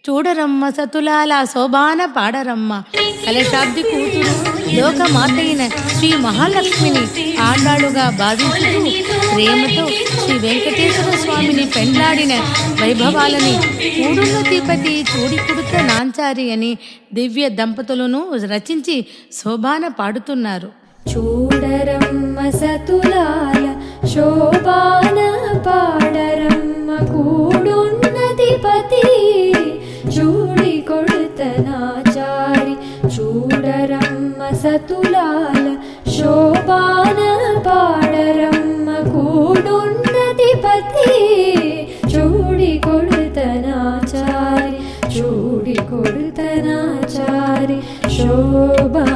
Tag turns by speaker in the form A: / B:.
A: చూడరమ్మ సతులాల శోభాన పాడరమ్మ. కలశాబ్ది కూతురు లోకమాతైన శ్రీ మహాలక్ష్మిని ఆండాడుగా భావించుతూ ప్రేమతో శ్రీ వెంకటేశ్వర స్వామిని పెండ్లాడిన వైభవాలని కూడున్నతిపతి చూడి కుడుత నాంచారి అని దివ్య దంపతులను రచించి శోభాన పాడుతున్నారు.
B: చూడరమ్మ సతులాల శోభాన పాడరమ్మ కూడున్నతిపతి చూడి కొడుతనాచారి. చూడరమ్మ సతులాల శోభాన పాడరమ్మ కూడున్నతిపతి చూడి కొడుతనాచారి. చూడి కొడుతనాచారి శోభా